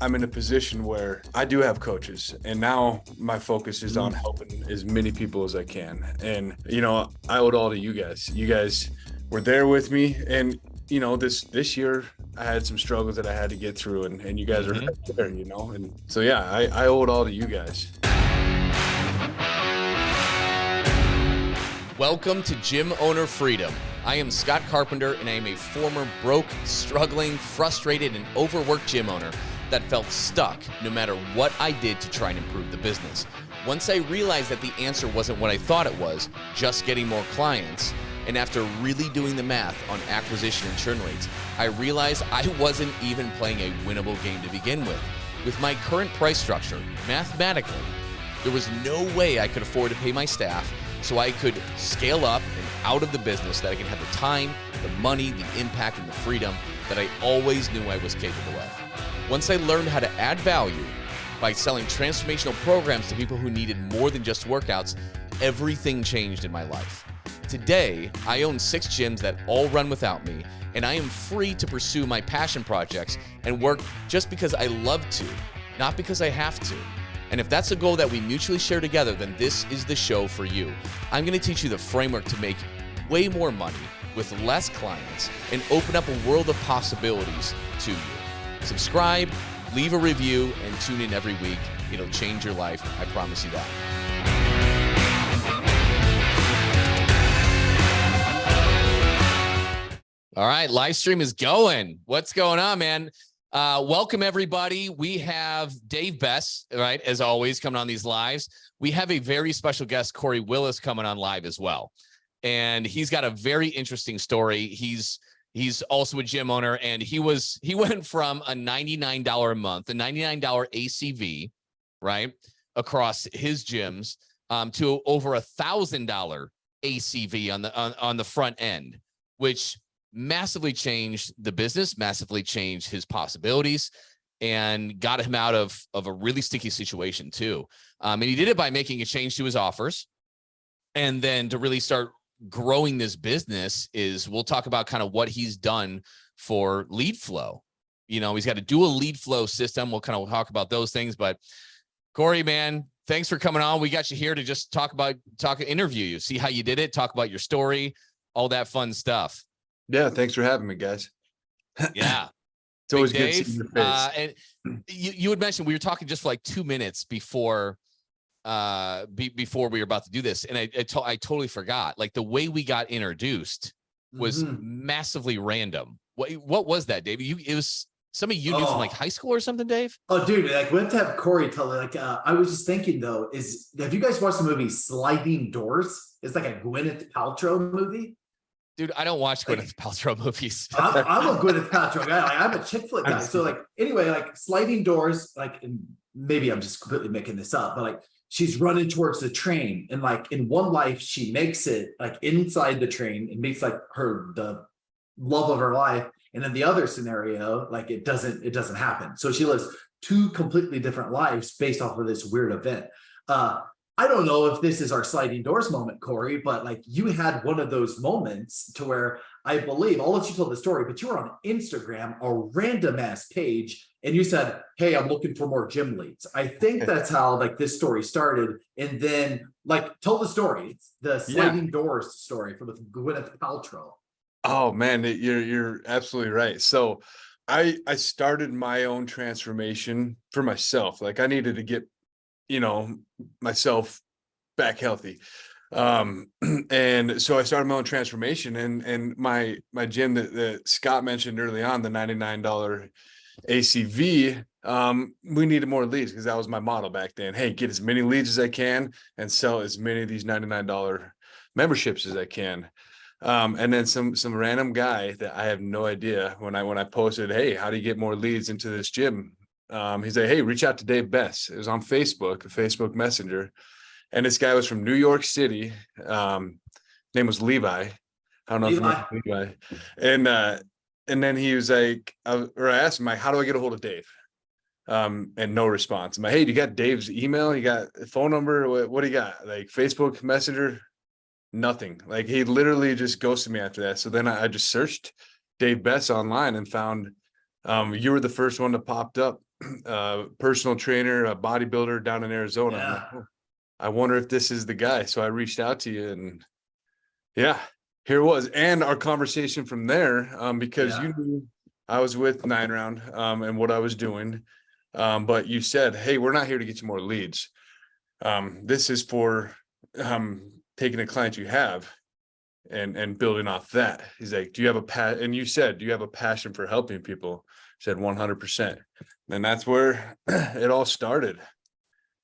I'm in a position where I do have coaches, and now my focus is on helping as many people as I can. And, I owe it all to you guys. You guys were there with me. And, this year I had some struggles that I had to get through, and you guys are right there, And so, yeah, I owe it all to you guys. Welcome to Gym Owner Freedom. I am Scott Carpenter, and I am a former broke, struggling, frustrated, and overworked gym owner that felt stuck no matter what I did to try and improve the business. Once I realized that the answer wasn't what I thought it was, just getting more clients, and after really doing the math on acquisition and churn rates, I realized I wasn't even playing a winnable game to begin with. With my current price structure, mathematically, there was no way I could afford to pay my staff so I could scale up and out of the business, that I could have the time, the money, the impact, and the freedom that I always knew I was capable of. Once I learned how to add value by selling transformational programs to people who needed more than just workouts, everything changed in my life. Today, I own 6 gyms that all run without me, and I am free to pursue my passion projects and work just because I love to, not because I have to. And if that's a goal that we mutually share together, then this is the show for you. I'm going to teach you the framework to make way more money with less clients and open up a world of possibilities to you. Subscribe, leave a review, and tune in every week. It'll change your life. I promise you that. All right, live stream is going. What's going on, man? Welcome, everybody. We have Dave Bess, right, as always, coming on these lives. We have a very special guest, Corey Willis, coming on live as well. And he's got a very interesting story. He's also a gym owner, and he went from a $99 a month, a $99 ACV, right, across his gyms, to over $1,000 ACV on the front end, which massively changed the business, massively changed his possibilities, and got him out of a really sticky situation too. And he did it by making a change to his offers. And then to really start growing this business we'll talk about kind of what he's done for lead flow. He's got a dual lead flow system. We'll kind of talk about those things. But Corey, man, thanks for coming on. We got you here to just interview you, see how you did it, talk about your story, all that fun stuff. Yeah, thanks for having me, guys. Yeah. It's always Dave, good seeing your face. And you had mentioned we were talking just for like 2 minutes before we were about to do this, and I totally forgot. Like, the way we got introduced was massively random. What was that, Dave? It was somebody you knew from like high school or something, Dave? Oh, dude, like we have to have Corey tell me. Like, I was just thinking though, have you guys watched the movie Sliding Doors? It's like a Gwyneth Paltrow movie. Dude, I don't watch Gwyneth Paltrow movies. I'm a Gwyneth Paltrow guy. Like, I'm a chick flick guy. So like, anyway, like Sliding Doors, like, and maybe I'm just completely making this up, but like, she's running towards the train, and like in one life, she makes it like inside the train and makes like the love of her life. And in the other scenario, like it doesn't happen. So she lives 2 completely different lives based off of this weird event. I don't know if this is our sliding doors moment, Corey, but like you had one of those moments to where I believe, I'll let you tell the story, but you were on Instagram, a random ass page, and you said, "Hey, I'm looking for more gym leads." I think that's how like this story started. And then like, tell the story. It's the sliding doors story from Gwyneth Paltrow. Oh man, you're absolutely right. So I started my own transformation for myself. Like, I needed to get myself back healthy. And so I started my own transformation, and my gym that Scott mentioned early on, the $99 ACV, we needed more leads because that was my model back then. Hey, get as many leads as I can and sell as many of these $99 memberships as I can. And then some random guy that I have no idea, when I posted, "Hey, how do you get more leads into this gym?" He's like, "Hey, reach out to Dave Bess." It was on Facebook, a Facebook Messenger. And this guy was from New York City. Name was Levi. I don't know if you know Levi. And then he was like, I asked him, like, "How do I get a hold of Dave?" And no response. I'm like, "Hey, do you got Dave's email? You got a phone number? What do you got? Like Facebook Messenger?" Nothing. Like, he literally just ghosted me after that. So then I just searched Dave Bess online and found you were the first one that popped up. personal trainer, a bodybuilder down in Arizona. I'm like, oh, I wonder if this is the guy. So I reached out to you, and yeah, here it was. And our conversation from there, because you knew I was with 9 Round and what I was doing. But you said, hey, we're not here to get you more leads. This is for taking a client you have and building off that. He's like, do you have and you said, do you have a passion for helping people? I said 100%. And that's where it all started.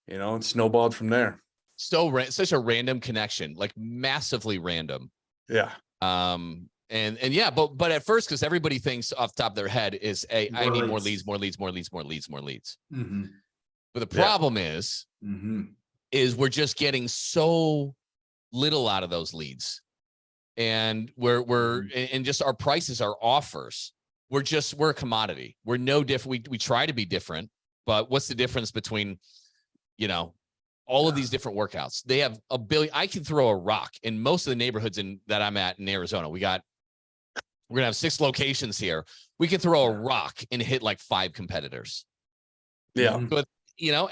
You know, it snowballed from there. So such a random connection, like massively random. Yeah. And yeah, but at first, because everybody thinks off the top of their head is, hey, I need more leads. Mm-hmm. But the problem is we're just getting so little out of those leads. And and just our prices, our offers, we're a commodity. We're no different. We try to be different, but what's the difference between, all of these different workouts? They have a billion. I can throw a rock in most of the neighborhoods that I'm at in Arizona. We're going to have 6 locations here. We can throw a rock and hit like 5 competitors. Yeah. But,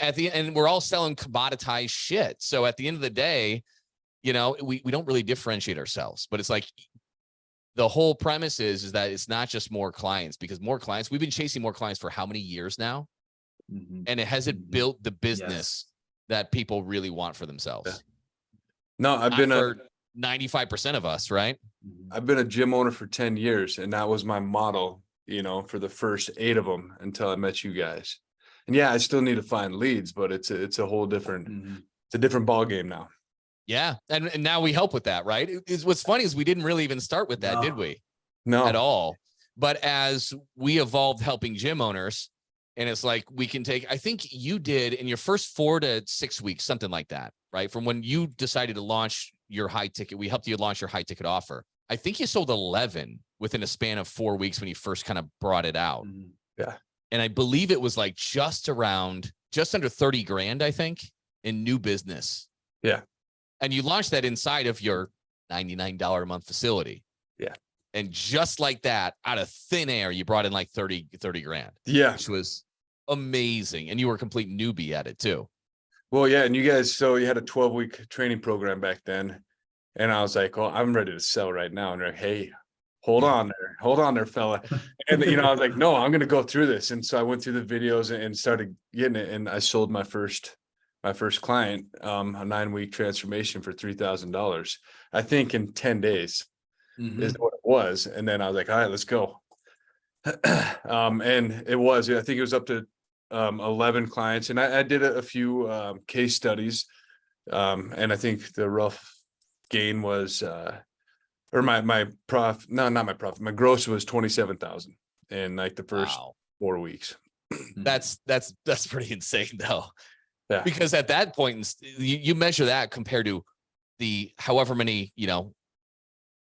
at the end, we're all selling commoditized shit. So at the end of the day, we don't really differentiate ourselves, but it's like the whole premise is that it's not just more clients, because more clients, we've been chasing more clients for how many years now? And it hasn't built the business that people really want for themselves. Yeah. No, I've been for 95% of us, right? I've been a gym owner for 10 years, and that was my model, for the first 8 of them until I met you guys. And yeah, I still need to find leads, but it's a whole different, it's a different ball game now. Yeah. And now we help with that, right? What's funny is we didn't really even start with that, did we? No. At all. But as we evolved helping gym owners, and it's like we can take, I think you did in your first 4 to 6 weeks, something like that, right? From when you decided to launch your high ticket, we helped you launch your high ticket offer. I think you sold 11 within a span of 4 weeks when you first kind of brought it out. Yeah. And I believe it was like just under 30 grand, I think, in new business. Yeah. And you launched that inside of your $99 a month facility. Yeah. And just like that, out of thin air, you brought in like 30 grand. Yeah. Which was amazing. And you were a complete newbie at it too. Well, yeah. And you guys, so you had a 12-week training program back then. And I was like, well, I'm ready to sell right now. And they're like, hey, hold on there, fella. And, I was like, no, I'm going to go through this. And so I went through the videos and started getting it. And I sold my first client, a 9-week transformation for $3,000, I think in 10 days is what it was. And then I was like, all right, let's go. And it was, I think it was up to 11 clients. And I did a few case studies. And I think the rough gain was, or my profit, no, not my profit. My gross was 27,000 in like the first 4 weeks. That's pretty insane though. Yeah. Because at that point, you measure that compared to the however many,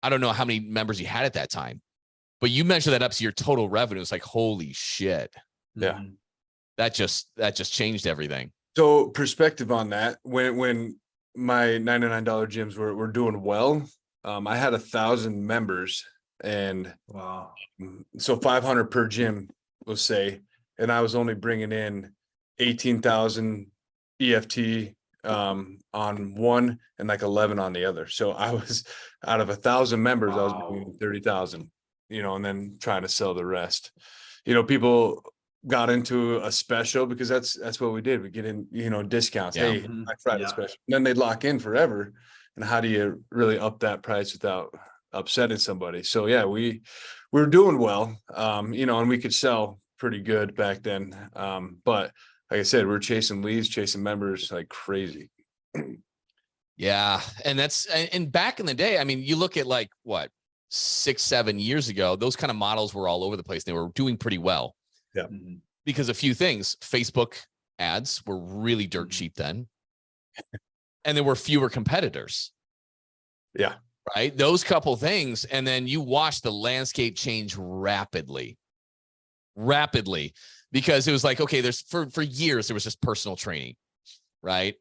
I don't know how many members you had at that time, but you measure that up to your total revenue. It's like, holy shit. Yeah. That just changed everything. So perspective on that, when my $99 gyms were doing well, I had 1,000 members, and so 500 per gym, we'll say, and I was only bringing in 18,000 EFT on one and like 11 on the other. So I was out of 1,000 members, I was bringing 30,000, and then trying to sell the rest. People got into a special because that's what we did. We get in, discounts. Yeah. Hey, Black Friday special. And then they'd lock in forever. And how do you really up that price without upsetting somebody? So yeah, we were doing well, and we could sell pretty good back then. But like I said, we're chasing leads, chasing members like crazy. Yeah. And back in the day, I mean, you look at like what, 6-7 years ago, those kind of models were all over the place. They were doing pretty well. Yeah. Because a few things, Facebook ads were really dirt cheap then. And there were fewer competitors. Yeah. Right. Those couple things. And then you watch the landscape change rapidly, because it was like, okay, there's for years, there was just personal training. Right.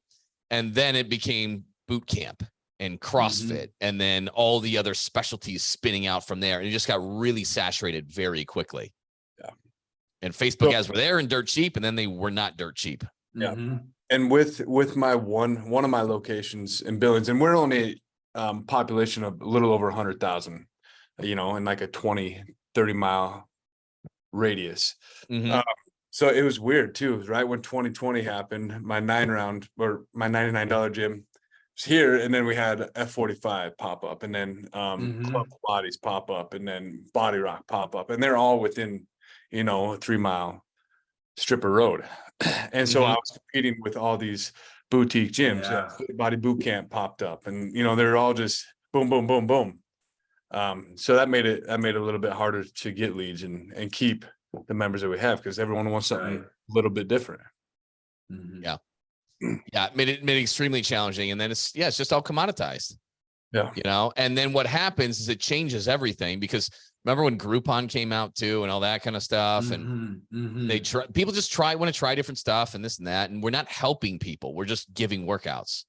And then it became boot camp and CrossFit, and then all the other specialties spinning out from there. And it just got really saturated very quickly. Yeah. And Facebook ads were there and dirt cheap, and then they were not dirt cheap. Yeah. And with my one of my locations in Billings, and we're only population of a little over 100,000, in like a 20-30 mile radius. So it was weird too, right? When 2020 happened, my my $99 gym was here, and then we had F45 pop up, and then Club Pilates pop up, and then Body Rock pop up, and they're all within, a 3-mile strip of road. And so I was competing with all these boutique gyms. Body Boot Camp popped up, and they're all just boom, boom, boom, boom. So that made it a little bit harder to get leads and keep the members that we have, because everyone wants something a little bit different. Yeah, it made it extremely challenging. And then it's just all commoditized. Yeah, and then what happens is it changes everything, because remember when Groupon came out too, and all that kind of stuff, and people just want to try different stuff and this and that, and we're not helping people, we're just giving workouts.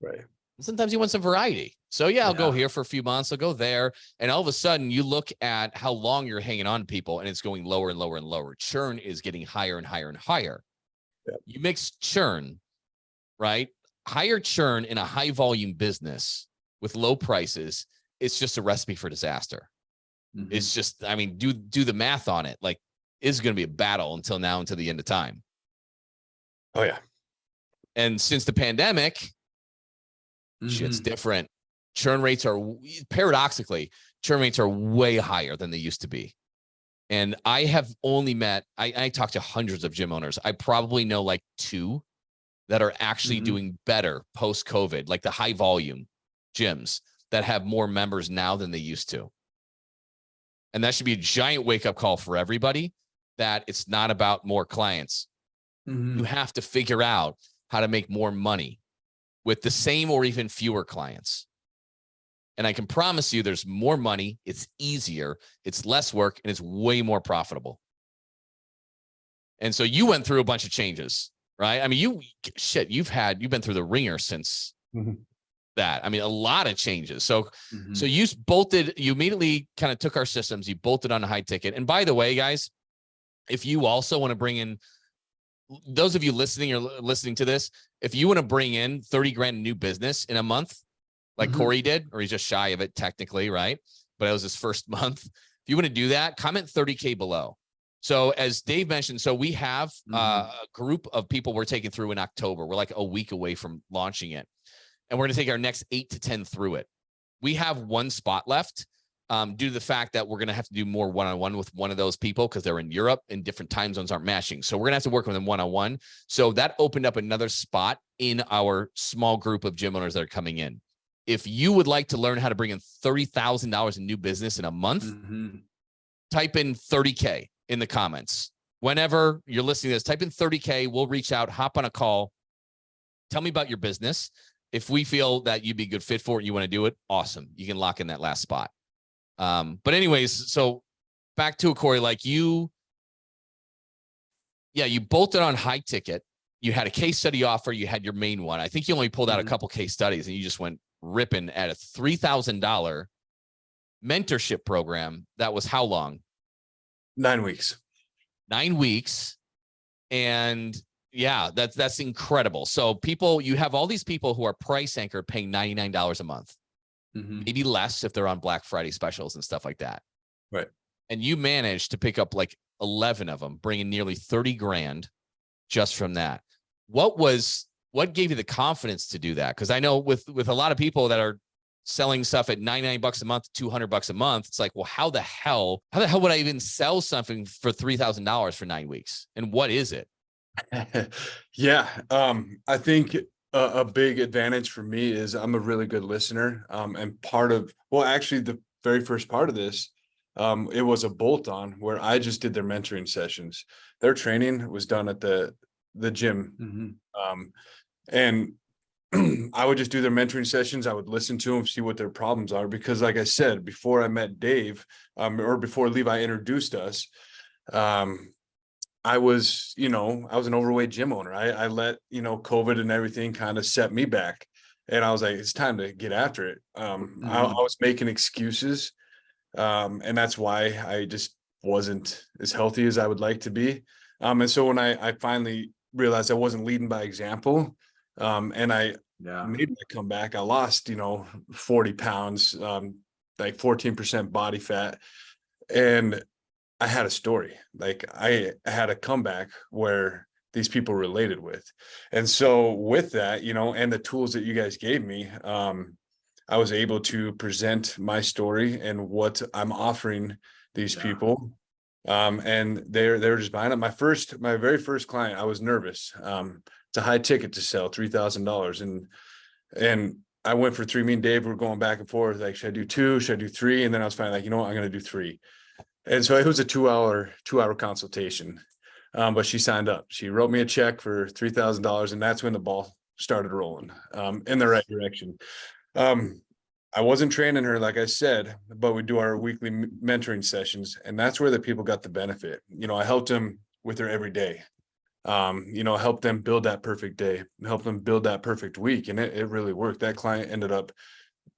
Right. Sometimes you want some variety. So I'll go here for a few months, I'll go there, and all of a sudden you look at how long you're hanging on to people, and it's going lower and lower and lower. Churn is getting higher and higher and higher. You mix churn, right? Higher churn in a high volume business with low prices, it's just a recipe for disaster. It's just, do the math on it. Like, it's going to be a battle until the end of time. Oh yeah. And since the pandemic, shit's different. Churn rates are, paradoxically, way higher than they used to be. And I have only met, I talked to hundreds of gym owners. I probably know like 2 that are actually doing better post-COVID, like the high volume gyms that have more members now than they used to. And that should be a giant wake-up call for everybody, that it's not about more clients. You have to figure out how to make more money with the same or even fewer clients. And I can promise you there's more money, it's easier, it's less work, and it's way more profitable. And so you went through a bunch of changes, right? I mean, you've been through the ringer since that. I mean, a lot of changes. So you immediately kind of took our systems, you bolted on a high ticket. And by the way, guys, if you also want to bring in, those of you listening to this, if you want to bring in 30 grand new business in a month, like Corey did, or he's just shy of it technically, right? But it was his first month. If you want to do that, comment 30K below. So as Dave mentioned, so we have a group of people we're taking through in October. We're like a week away from launching it. And we're going to take our next 8 to 10 through it. We have 1 spot left due to the fact that we're going to have to do more one-on-one with one of those people, because they're in Europe and different time zones aren't matching. So we're going to have to work with them one-on-one. So that opened up another spot in our small group of gym owners that are coming in. If you would like to learn how to bring in $30,000 in new business in a month, type in 30K in the comments. Whenever you're listening to this, type in 30K. We'll reach out, hop on a call. Tell me about your business. If we feel that you'd be a good fit for it and you want to do it, awesome. You can lock in that last spot. But anyways, so back to it, Corey, like you bolted on high ticket. You had a case study offer. You had your main one. I think you only pulled out a couple case studies, and you just went ripping at a $3,000 mentorship program. That was how long? 9 weeks. 9 weeks. And yeah, that's incredible. So you have all these people who are price anchored paying $99 a month, maybe less if they're on Black Friday specials and stuff like that. Right. And you managed to pick up like 11 of them, bringing nearly 30 grand just from that. What gave you the confidence to do that? Because I know with a lot of people that are selling stuff at $99 a month, $200 a month, it's like, well, how the hell would I even sell something for $3,000 for 9 weeks? And what is it? Yeah. I think a big advantage for me is I'm a really good listener. And actually the very first part of this, it was a bolt-on where I just did their mentoring sessions. Their training was done at the gym. And I would just do their mentoring sessions. I would listen to them, see what their problems are. Because like I said, before I met Dave, or before Levi introduced us, I was an overweight gym owner. I let, COVID and everything kind of set me back. And I was like, it's time to get after it. I was making excuses. And that's why I just wasn't as healthy as I would like to be. And so when I finally realized I wasn't leading by example, and I made my comeback, I lost, 40 pounds, like 14% body fat. And I had a story, like I had a comeback where these people related with. And so with that, and the tools that you guys gave me, I was able to present my story and what I'm offering these people. And they're just buying it. My very first client, I was nervous. It's a high ticket to sell, $3,000. And I went for 3. Me and Dave were going back and forth. Like, should I do 2? Should I do 3? And then I was finally like, you know what, I'm going to do 3. And so it was a 2-hour consultation. But she signed up. She wrote me a check for $3,000. And that's when the ball started rolling, in the right direction. I wasn't training her, like I said, but we do our weekly mentoring sessions. And that's where the people got the benefit. I helped them with their every day. Help them build that perfect day, help them build that perfect week. And it really worked. That client ended up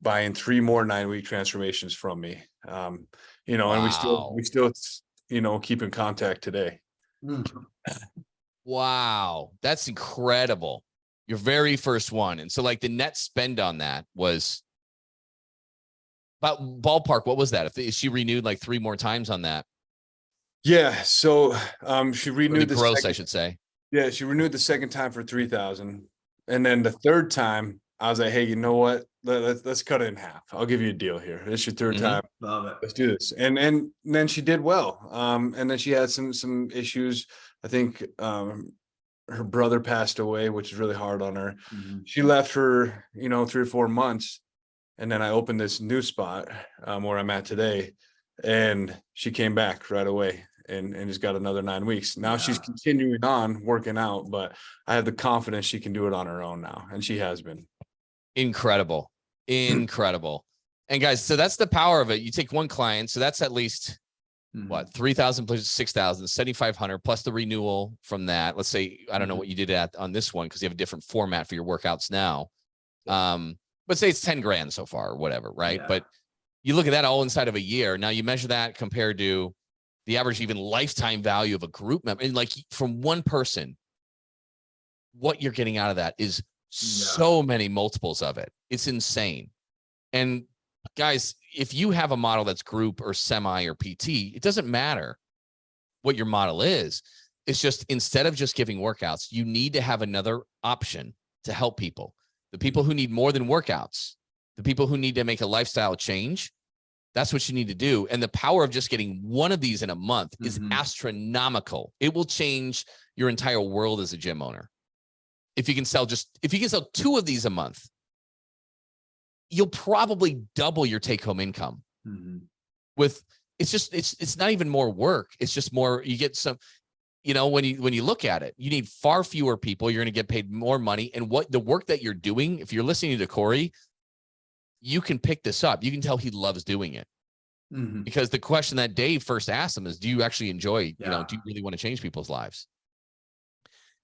buying 3 more 9-week transformations from me. And we still, keep in contact today. Wow. That's incredible. Your very first one. And so like the net spend on that was about ballpark. What was that? If she renewed like 3 more times on that? Yeah. So she renewed the gross, I should say. Yeah, she renewed the second time for 3,000. And then the third time, I was like, hey, you know what? Let's cut it in half. I'll give you a deal here. This is your third time. Love it. Let's do this. And then she did well. And then she had some issues. I think her brother passed away, which is really hard on her. She left for 3 or 4 months. And then I opened this new spot where I'm at today. And she came back right away and just got another 9 weeks. Now she's continuing on working out, but I have the confidence she can do it on her own now. And she has been. Incredible. Incredible. And guys, so that's the power of it. You take one client. So that's at least what, 3,000 plus 6,000, 7,500 plus the renewal from that. Let's say, I don't know what you did on this one, because you have a different format for your workouts now. But say it's 10 grand so far or whatever. Right. Yeah. But you look at that all inside of a year. Now you measure that compared to the average, even lifetime value of a group member. And like from one person, what you're getting out of that is so many multiples of it. It's insane. And guys, if you have a model that's group or semi or PT, it doesn't matter what your model is. It's just, instead of just giving workouts, you need to have another option to help people. The people who need more than workouts, the people who need to make a lifestyle change, that's what you need to do. And the power of just getting one of these in a month is astronomical. It will change your entire world as a gym owner. If you can sell 2 of these a month, you'll probably double your take-home income. It's not even more work. It's just more, you get some, when you look at it, you need far fewer people. You're going to get paid more money. And what the work that you're doing, if you're listening to Corey, you can pick this up. You can tell he loves doing it. Because the question that Dave first asked him is, do you actually enjoy, do you really want to change people's lives?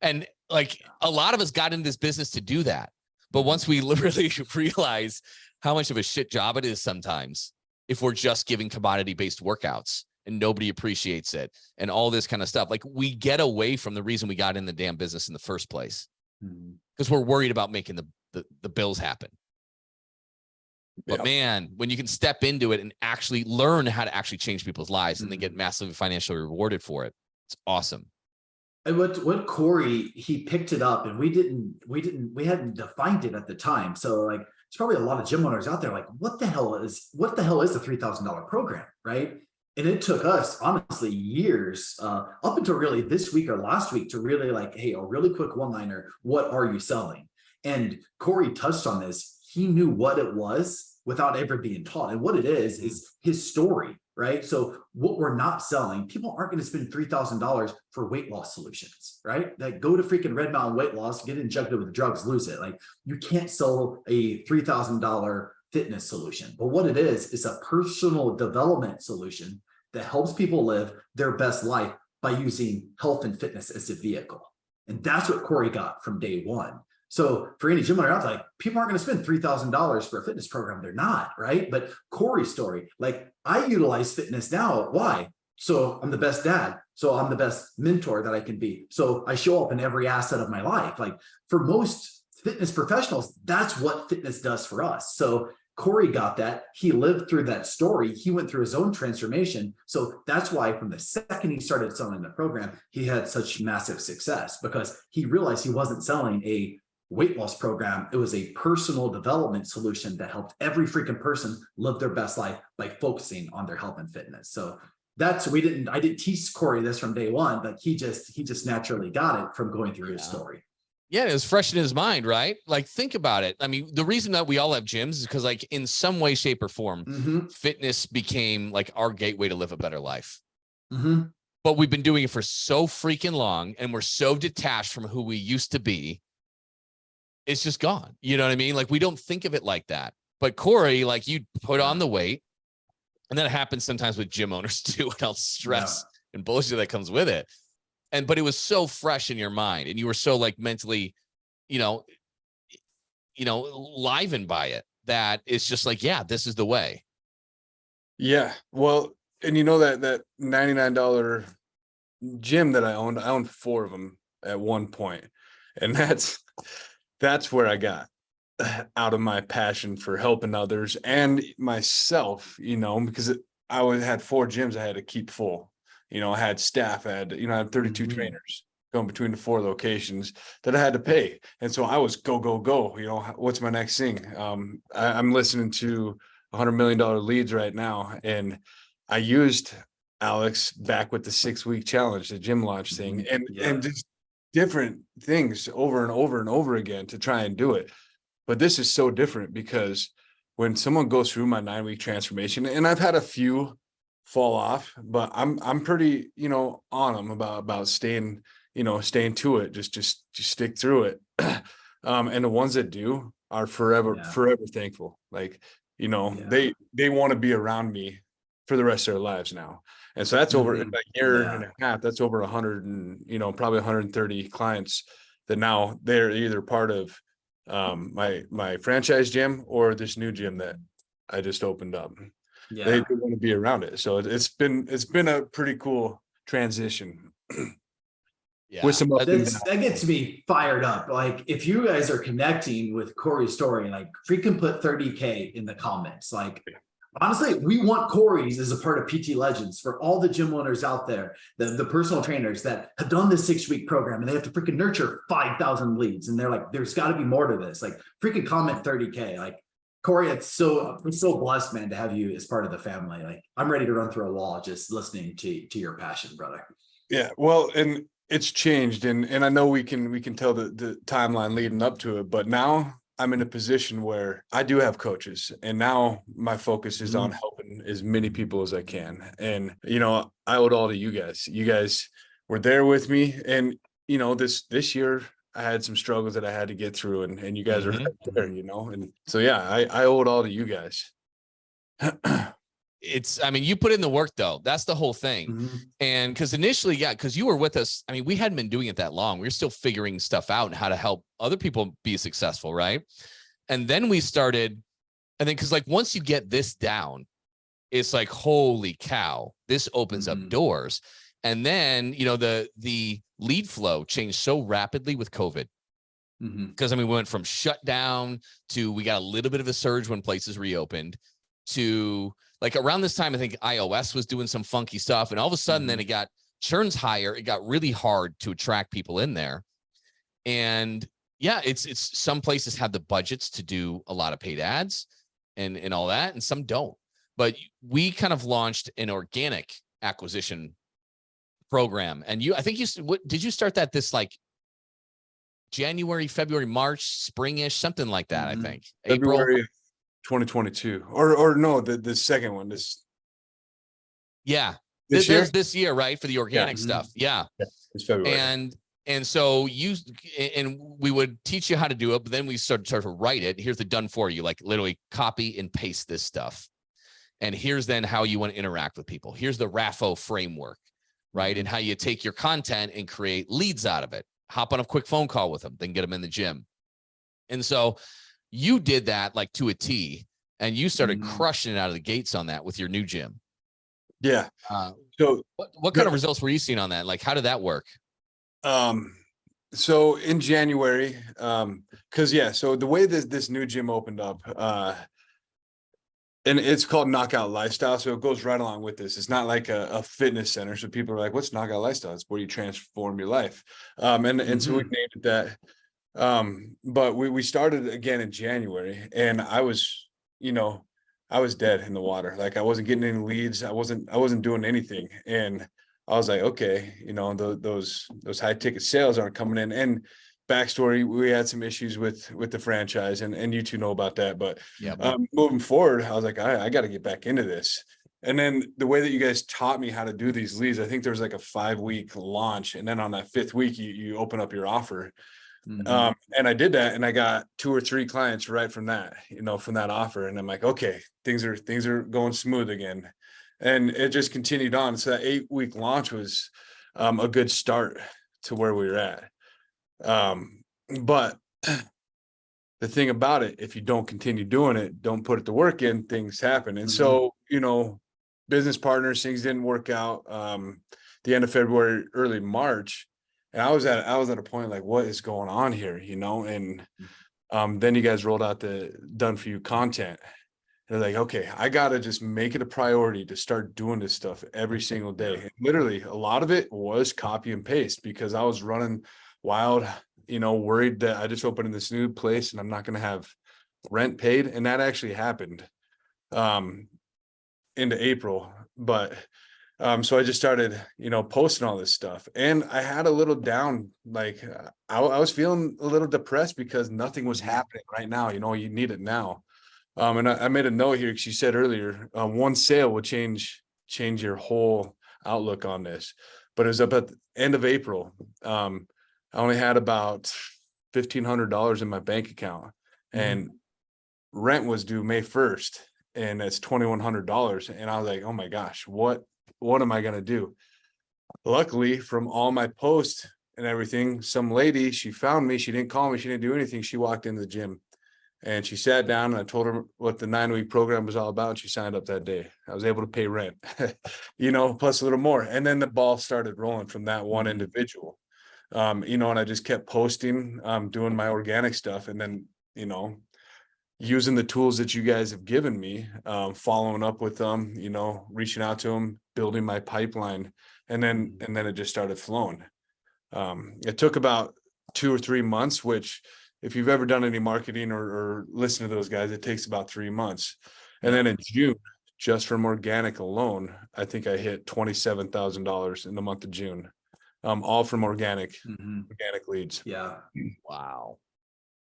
And like a lot of us got into this business to do that. But once we literally realize how much of a shit job it is sometimes, if we're just giving commodity-based workouts and nobody appreciates it and all this kind of stuff, like we get away from the reason we got in the damn business in the first place, because we're worried about making the bills happen. But man, when you can step into it and actually learn how to actually change people's lives and then get massively financially rewarded for it, it's awesome. And what Corey, he picked it up, and we hadn't defined it at the time. So like, there's probably a lot of gym owners out there like, what the hell is the $3,000 program, right? And it took us honestly years, up until really this week or last week, to really like, hey, a really quick one-liner, what are you selling? And Corey touched on this. He knew what it was without ever being taught. And what it is his story, right? So what we're not selling, people aren't going to spend $3,000 for weight loss solutions, right? Like, go to freaking Red Mountain Weight Loss, get injected with drugs, lose it. Like, you can't sell a $3,000 fitness solution. But what it is a personal development solution that helps people live their best life by using health and fitness as a vehicle. And that's what Corey got from day one. So for any gym owner out there, like, people aren't going to spend $3,000 for a fitness program. They're not, right? But Corey's story, like, I utilize fitness now. Why? So I'm the best dad. So I'm the best mentor that I can be. So I show up in every asset of my life. Like for most fitness professionals, that's what fitness does for us. So Corey got that. He lived through that story. He went through his own transformation. So that's why from the second he started selling the program, he had such massive success, because he realized he wasn't selling a weight loss program. It was a personal development solution that helped every freaking person live their best life by focusing on their health and fitness. So that's, I didn't teach Corey this from day one, but he just naturally got it from going through his story. Yeah, it was fresh in his mind, right? Like, think about it. I mean, the reason that we all have gyms is because, like, in some way, shape, or form, fitness became like our gateway to live a better life. But we've been doing it for so freaking long, and we're so detached from who we used to be. It's just gone. You know what I mean? Like, we don't think of it like that. But Corey, like, you put on the weight, and that happens sometimes with gym owners too, and all stress and bullshit that comes with it. But it was so fresh in your mind, and you were so like mentally, livened by it, that it's just like, yeah, this is the way. Yeah. Well, and that $99 gym that I owned 4 of them at one point. And that's where I got out of my passion for helping others and myself, because I had 4 gyms I had to keep full. I had staff, I had 32 trainers going between the 4 locations that I had to pay. And so I was go, what's my next thing? I'm listening to $100 million leads right now. And I used Alex back with the 6-week challenge, the gym launch thing, and just different things over and over and over again to try and do it. But this is so different, because when someone goes through my 9-week transformation, and I've had a few fall off, but I'm pretty, on them about staying to it, just stick through it. And the ones that do are forever thankful. Like, they want to be around me for the rest of their lives now. And so that's over a year and a half. That's over 100 and, probably 130 clients that now they're either part of my franchise gym or this new gym that I just opened up. Yeah. They want to be around it. So it's been a pretty cool transition. Yeah. With some that gets me fired up. Like, if you guys are connecting with Corey's story, like, freaking put 30K in the comments. Like, honestly, we want Corey's as a part of PT Legends for all the gym owners out there, the personal trainers that have done this 6-week program, and they have to freaking nurture 5,000 leads. And they're like, there's got to be more to this. Like, freaking comment 30K. Like, Corey, I'm so blessed, man, to have you as part of the family. Like, I'm ready to run through a wall just listening to your passion, brother. Yeah, well, and it's changed, and I know we can tell the timeline leading up to it, but now I'm in a position where I do have coaches, and now my focus is on helping as many people as I can. And I owe it all to you guys. You guys were there with me, and this year I had some struggles that I had to get through, and you guys are right there, and so I owe it all to you guys. You put in the work, though. That's the whole thing. And because initially, because you were with us. I mean, we hadn't been doing it that long. We were still figuring stuff out and how to help other people be successful, right? And then we started, and then because once you get this down, it's like, holy cow, this opens up doors. And then the lead flow changed so rapidly with COVID. Because we went from shutdown to we got a little bit of a surge when places reopened to around this time, I think iOS was doing some funky stuff, and all of a sudden then it got churn's higher. It got really hard to attract people in there. And it's some places have the budgets to do a lot of paid ads and all that, and some don't. But we kind of launched an organic acquisition program. And I think did you start that this January, February, March, springish, something like that? I think February April 2022, or no, the second one is this year, right, for the organic stuff. It's February. And so we would teach you how to do it, but then we started to write it. Here's the done for you, literally copy and paste this stuff, and here's then how you want to interact with people. Here's the RAFO framework, right, and how you take your content and create leads out of it. Hop on a quick phone call with them, then get them in the gym. And so you did that to a T, and you started crushing it out of the gates on that with your new gym. Yeah. Uh, So, what kind of results were you seeing on that? Like, how did that work? so in January, so the way that this new gym opened up, and it's called Knockout Lifestyle. So it goes right along with this. It's not like a fitness center. So people are like, what's Knockout Lifestyle? It's where you transform your life. And so we named it that. But we started again in January, and I was dead in the water. Like, I wasn't getting any leads. I wasn't doing anything. And I was like, okay, those high ticket sales aren't coming in. And backstory, we had some issues with the franchise, and you two know about that. But moving forward, I was like, I got to get back into this. And then the way that you guys taught me how to do these leads, I think there's like a 5-week launch, and then on that 5th week, you open up your offer. And I did that, and I got 2 or 3 clients right from that, from that offer. And I'm like, okay, things are going smooth again. And it just continued on. So that 8-week launch was a good start to where we were at. But the thing about it, if you don't continue doing it, don't put it to work in, things happen. And so, business partners, things didn't work out. The end of February, early March. And I was at a point like, what is going on here? And then you guys rolled out the done for you content. And they're like, okay, I gotta just make it a priority to start doing this stuff every single day. And literally, a lot of it was copy and paste, because I was running wild, worried that I just opened in this new place and I'm not gonna have rent paid. And that actually happened into April. But so I just started, posting all this stuff, and I had a little down, like I was feeling a little depressed because nothing was happening right now. You need it now. And I made a note here, because you said earlier, one sale will change your whole outlook on this. But it was up at the end of April. I only had about $1,500 in my bank account, and rent was due May 1st, and it's $2,100. And I was like, oh my gosh, what am I going to do? Luckily, from all my posts and everything, some lady, she found me. She didn't call me. She didn't do anything. She walked into the gym, and she sat down, and I told her what the 9-week program was all about. And she signed up that day. I was able to pay rent, plus a little more. And then the ball started rolling from that one individual. And I just kept posting, doing my organic stuff. And then, using the tools that you guys have given me, following up with them, reaching out to them, building my pipeline. And then it just started flowing. It took about 2 or 3 months, which, if you've ever done any marketing or listen to those guys, it takes about 3 months. And then in June, just from organic alone, I think I hit $27,000 in the month of June, all from organic leads. Yeah.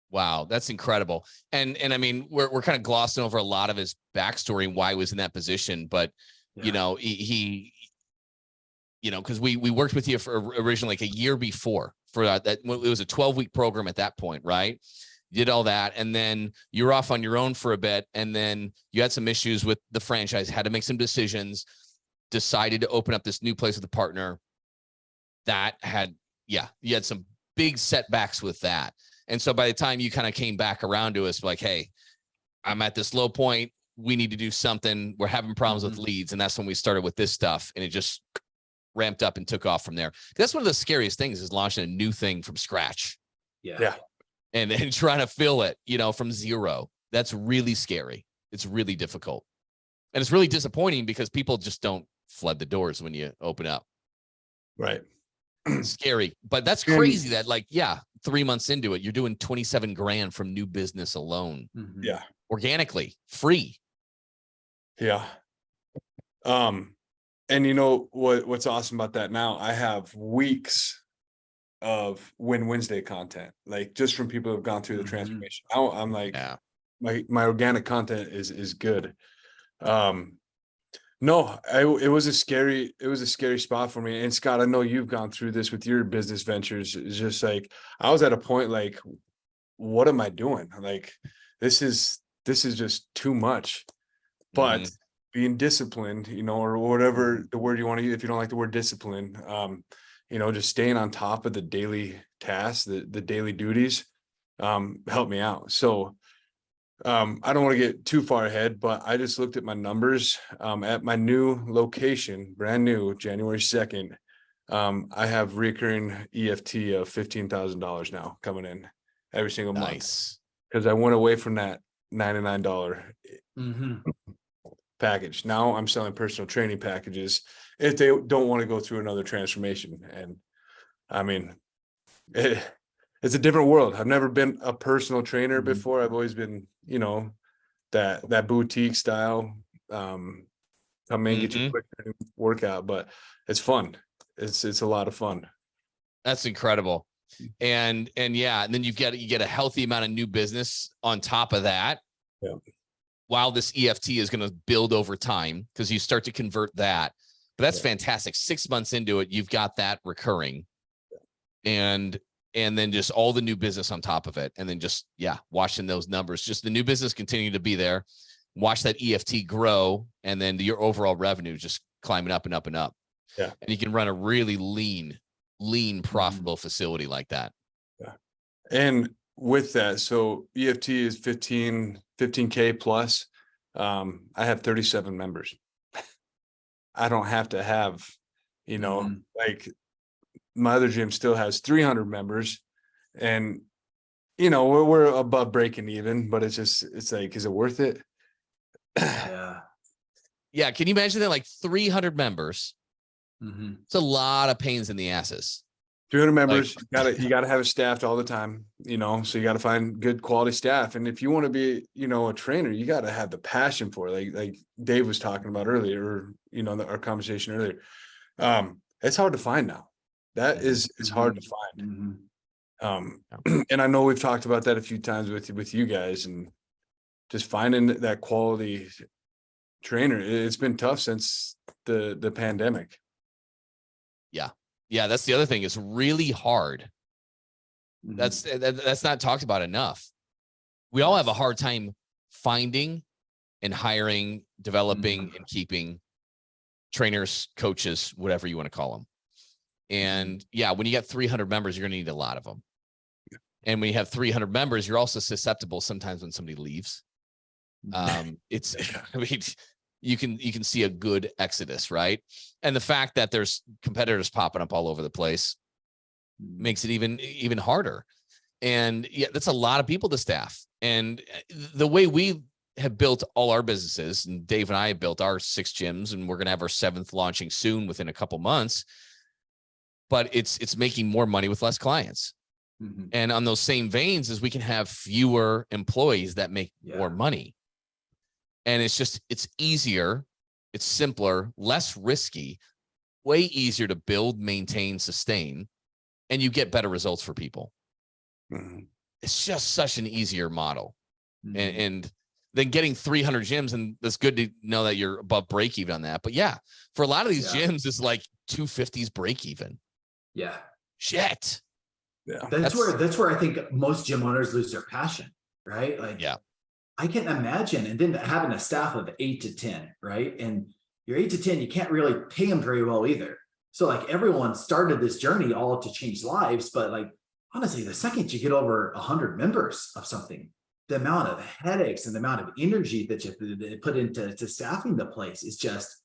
Wow, that's incredible. And I mean, we're kind of glossing over a lot of his backstory and why he was in that position, but he because we worked with you for originally like a year before for that. It was a 12-week program at that point, right? You did all that, and then you're off on your own for a bit, and then you had some issues with the franchise, had to make some decisions, decided to open up this new place with a partner that had, you had some big setbacks with that. And so by the time you kind of came back around to us, like, hey, I'm at this low point. We need to do something. We're having problems with leads. And that's when we started with this stuff. And it just ramped up and took off from there. That's one of the scariest things, is launching a new thing from scratch. Yeah. And trying to fill it, from zero. That's really scary. It's really difficult. And it's really disappointing, because people just don't flood the doors when you open up. Right. Scary. But that's crazy that 3 months into it, you're doing 27 grand from new business alone. Yeah. Organically, free. Yeah. And what's awesome about that now, I have weeks of Win Wednesday content, like just from people who have gone through the transformation. I'm like, my organic content is good. No, it was a scary spot for me. And Scott, I know you've gone through this with your business ventures. It's just like, I was at a point like, what am I doing? Like, this is just too much. But being disciplined, or whatever the word you want to use, if you don't like the word discipline, just staying on top of the daily tasks, the daily duties, helped me out. So I don't want to get too far ahead, but I just looked at my numbers at my new location, brand new, January 2nd. I have recurring EFT of $15,000 now coming in every single month Nice. because I went away from that $99 Mm-hmm. package. Now I'm selling personal training packages if they don't want to go through another transformation. And I mean, it's a different world. I've never been a personal trainer before. I've always been, that boutique style. Come in, get you a quick workout, but it's fun. It's a lot of fun. That's incredible. And yeah, and then you get a healthy amount of new business on top of that. Yeah. While this EFT is going to build over time, because you start to convert that. But that's fantastic. 6 months into it, you've got that recurring. And then just all the new business on top of it. And then just, watching those numbers, just the new business continue to be there. Watch that EFT grow. And then your overall revenue just climbing up and up and up. Yeah. And you can run a really lean, profitable facility like that. Yeah. And with that, so EFT is 15K plus. I have 37 members. I don't have to have, like my other gym still has 300 members, and we're above breaking even, but it's like, is it worth it? Yeah. Can you imagine that? Like 300 members. It's a lot of pains in the asses. 300 members, you gotta have it staffed all the time, so you gotta find good quality staff. And if you want to be, a trainer, you gotta have the passion for it. Like Dave was talking about earlier, or, our conversation earlier. It's hard to find now. That is, it's hard to find. And I know we've talked about that a few times with you guys, and just finding that quality trainer. It's been tough since the pandemic. Yeah, that's the other thing. It's really hard. That's not talked about enough. We all have a hard time finding and hiring, developing, and keeping trainers, coaches, whatever you want to call them. And when you got 300 members, you're going to need a lot of them. And when you have 300 members, you're also susceptible sometimes when somebody leaves. You can see a good exodus, right? And the fact that there's competitors popping up all over the place makes it even harder. And that's a lot of people to staff. And the way we have built all our businesses, and Dave and I have built our 6 gyms, and we're going to have our 7th launching soon within a couple months. But it's making more money with less clients. And on those same veins, is we can have fewer employees that make more money. And it's easier, it's simpler, less risky, way easier to build, maintain, sustain, and you get better results for people. It's just such an easier model. And then getting 300 gyms, and that's good to know that you're above break even on that. But for a lot of these gyms, it's like 250s break even. Shit. That's where I think most gym owners lose their passion, right? Like, I can imagine, and then having a staff of 8 to 10, right? And you're 8 to 10, you can't really pay them very well either. So like everyone started this journey all to change lives, but like honestly, the second you get over 100 members of something, the amount of headaches and the amount of energy that you have to put into staffing the place is just,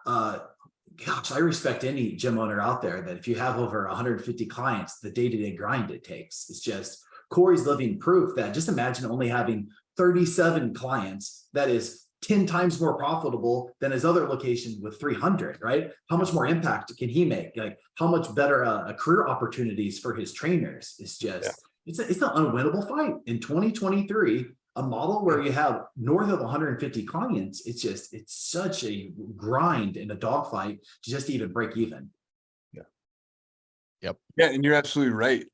gosh, I respect any gym owner out there that if you have over 150 clients, the day-to-day grind it takes. It's just, Corey's living proof that just imagine only having 37 clients, that is 10 times more profitable than his other location with 300, right? How much more impact can he make? Like how much better career opportunities for his trainers? It's just, it's an unwinnable fight in 2023, a model where you have north of 150 clients. It's such a grind and a dogfight to just even break even. Yeah, and you're absolutely right.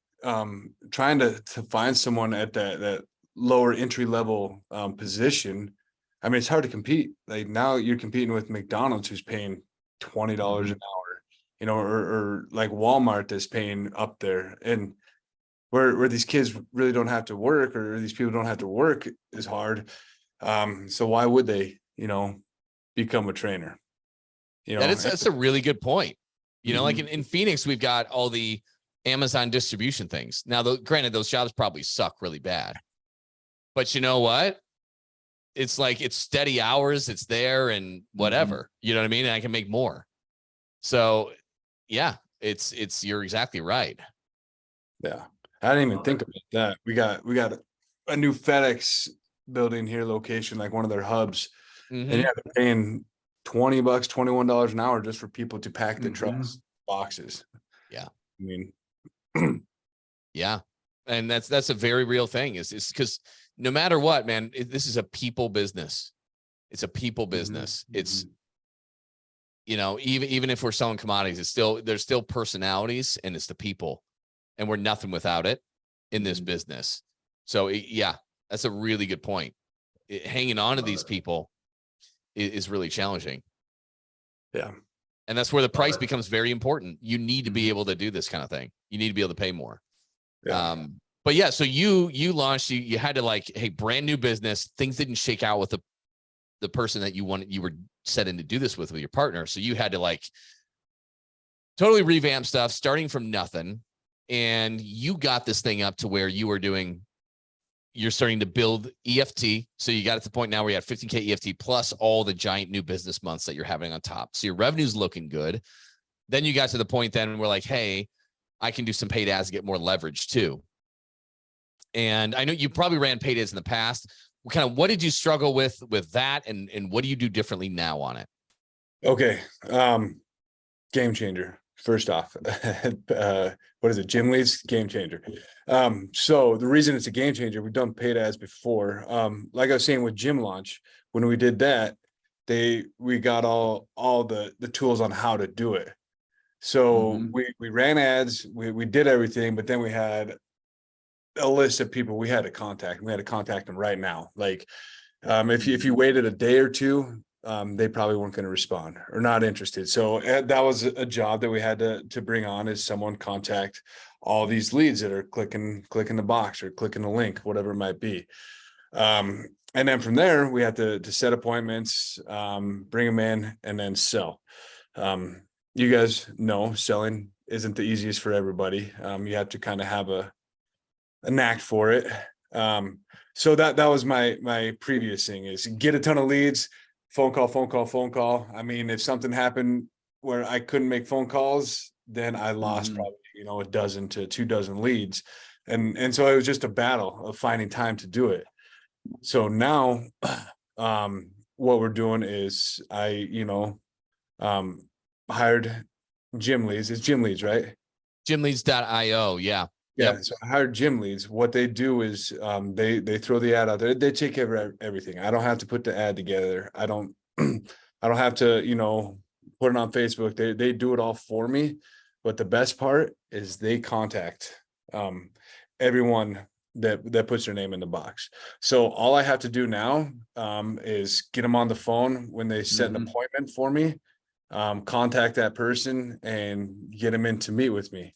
Trying to find someone at that lower entry level position, I mean, it's hard to compete. Like now you're competing with McDonald's, who's paying $20 an hour, or like Walmart that's paying up there, and where these kids really don't have to work, or these people don't have to work is hard. So why would they, become a trainer? That's a really good point. Like in Phoenix, we've got all the Amazon distribution things. Now, granted, those jobs probably suck really bad, but you know what? it's like, it's steady hours, it's there and whatever, you know what I mean? And I can make more. So yeah, you're exactly right. Yeah. I didn't even think about that. We got a new FedEx building here location, like one of their hubs. And yeah, they're paying $20, $21 an hour just for people to pack the trucks, boxes. Yeah. I mean, yeah. And that's a very real thing, is because no matter what, man, this is a people business. It's a people business. It's, you know, even if we're selling commodities, there's still personalities, and it's the people, and we're nothing without it in this business. So yeah, that's a really good point. Hanging on to these people is really challenging. Yeah. And that's where the price becomes very important. You need to be able to do this kind of thing. You need to be able to pay more. Yeah. But yeah, so you launched, you had to, like, hey, brand new business, things didn't shake out with the person that you were set in to do this with your partner. So you had to, like, totally revamp stuff, starting from nothing. And you got this thing up to where you're starting to build EFT. So you got it to the point now where you have 15K EFT plus all the giant new business months that you're having on top. So your revenue's looking good. Then you got to the point then where, like, hey, I can do some paid ads to get more leverage too. And I know you probably ran paid ads in the past. What did you struggle with that? And what do you do differently now on it? Okay. Game changer. First off, what is it? Gym leads, game changer. So the reason it's a game changer, we've done paid ads before. Like I was saying with Gym Launch, when we did that, we got all the tools on how to do it. So we ran ads, we did everything, but then we had a list of people we had to contact. We had to contact them right now. Like, if you waited a day or two, they probably weren't going to respond or not interested. So that was a job that we had to bring on, is someone contact all these leads that are clicking the box or clicking the link, whatever it might be. And then from there, we had to set appointments, bring them in, and then sell. You guys know selling isn't the easiest for everybody. You have to kind of have a knack for it. So that was my previous thing, is get a ton of leads, phone call. I mean, if something happened where I couldn't make phone calls, then I lost probably, a dozen to 2 dozen leads. And so it was just a battle of finding time to do it. So now, what we're doing is I hired Gym Leads. It's Gym Leads, right? Gymleads.io. Yeah. Yeah. So I hired Gym Leads. What they do is they throw the ad out there. They take care of everything. I don't have to put the ad together. I don't have to, put it on Facebook. They do it all for me. But the best part is they contact everyone that puts their name in the box. So all I have to do now is get them on the phone when they set an appointment for me, contact that person and get them in to meet with me.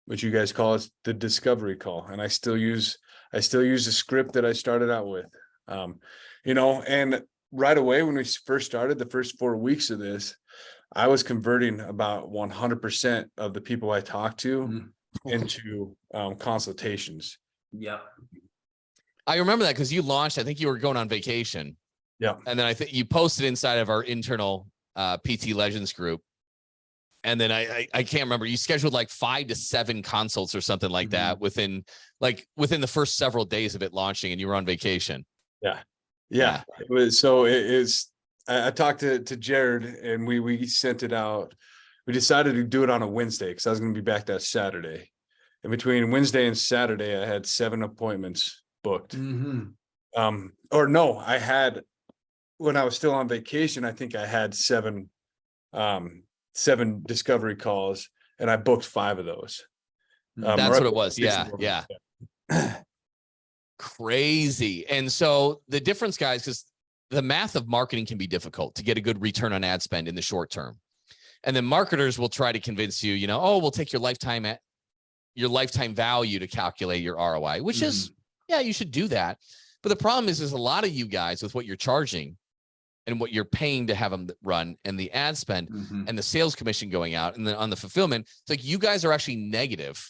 What you guys call it the discovery call. And I still use the script that I started out with. And right away when we first started, the first 4 weeks of this, I was converting about 100% of the people I talked to into consultations. Yeah. I remember that because you launched, I think you were going on vacation. Yeah. And then I think you posted inside of our internal PT Legends group. And then I can't remember, you scheduled like 5 to 7 consults or something like that within the first several days of it launching, and you were on vacation. Yeah. It was, I talked to Jared and we sent it out. We decided to do it on a Wednesday because I was going to be back that Saturday. And between Wednesday and Saturday, I had 7 appointments booked. Or no, I had, when I was still on vacation, I think I had 7 discovery calls, and I booked 5 of those. That's what it was. Yeah. Crazy. And so the difference, guys, because the math of marketing can be difficult to get a good return on ad spend in the short term. And then marketers will try to convince you, we'll take your lifetime value to calculate your ROI, which is, yeah, you should do that. But the problem is a lot of you guys with what you're charging and what you're paying to have them run, and the ad spend and the sales commission going out, and then on the fulfillment, it's like you guys are actually negative